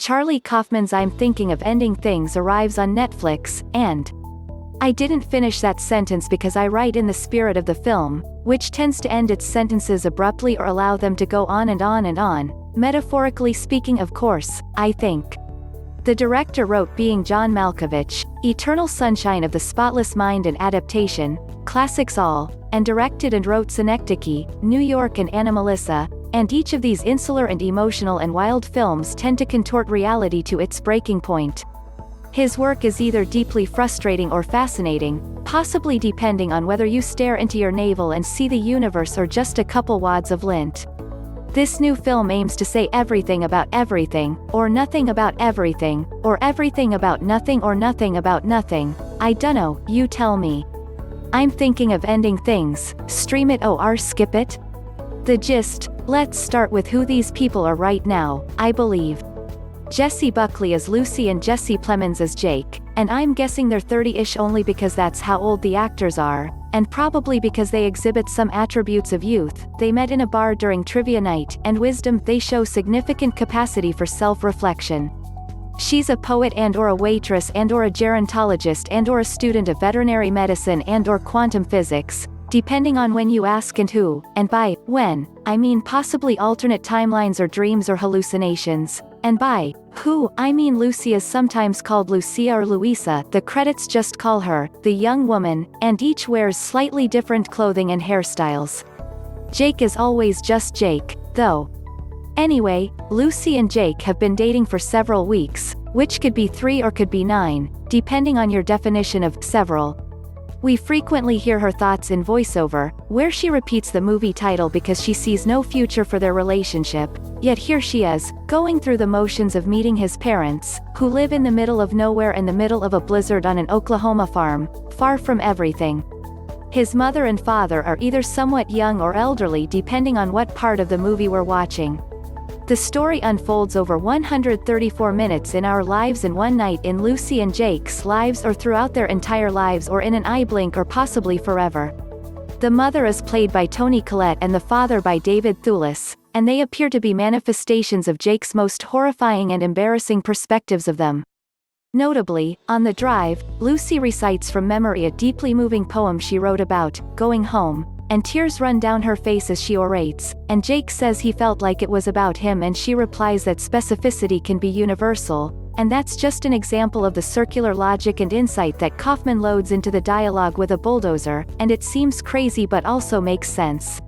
Charlie Kaufman's I'm Thinking of Ending Things arrives on Netflix, and I didn't finish that sentence because I write in the spirit of the film, which tends to end its sentences abruptly or allow them to go on and on and on, metaphorically speaking of course, I think. The director wrote Being John Malkovich, Eternal Sunshine of the Spotless Mind and Adaptation, Classics All, and directed and wrote Synecdoche, New York and Anomalisa, and each of these insular and emotional and wild films tend to contort reality to its breaking point. His work is either deeply frustrating or fascinating, possibly depending on whether you stare into your navel and see the universe or just a couple wads of lint. This new film aims to say everything about everything, or nothing about everything, or everything about nothing or nothing about nothing. I dunno, you tell me. I'm Thinking of Ending Things, stream it or skip it? The gist: let's start with who these people are right now, I believe. Jessie Buckley as Lucy and Jesse Plemons as Jake, and I'm guessing they're 30-ish only because that's how old the actors are, and probably because they exhibit some attributes of youth. They met in a bar during trivia night, and wisdom. They show significant capacity for self-reflection. She's a poet and/or a waitress and/or a gerontologist and/or a student of veterinary medicine and/or quantum physics, depending on when you ask and who, and by when, I mean possibly alternate timelines or dreams or hallucinations, and by who, I mean Lucia is sometimes called Lucia or Luisa, the credits just call her the young woman, and each wears slightly different clothing and hairstyles. Jake is always just Jake, though. Anyway, Lucy and Jake have been dating for several weeks, which could be 3 or could be 9, depending on your definition of several. We frequently hear her thoughts in voiceover, where she repeats the movie title because she sees no future for their relationship, yet here she is, going through the motions of meeting his parents, who live in the middle of nowhere in the middle of a blizzard on an Oklahoma farm, far from everything. His mother and father are either somewhat young or elderly depending on what part of the movie we're watching. The story unfolds over 134 minutes in our lives and one night in Lucy and Jake's lives, or throughout their entire lives, or in an eyeblink, or possibly forever. The mother is played by Toni Collette and the father by David Thewlis, and they appear to be manifestations of Jake's most horrifying and embarrassing perspectives of them. Notably, on the drive, Lucy recites from memory a deeply moving poem she wrote about going home, and tears run down her face as she orates, and Jake says he felt like it was about him, and she replies that specificity can be universal, and that's just an example of the circular logic and insight that Kaufman loads into the dialogue with a bulldozer, and it seems crazy but also makes sense.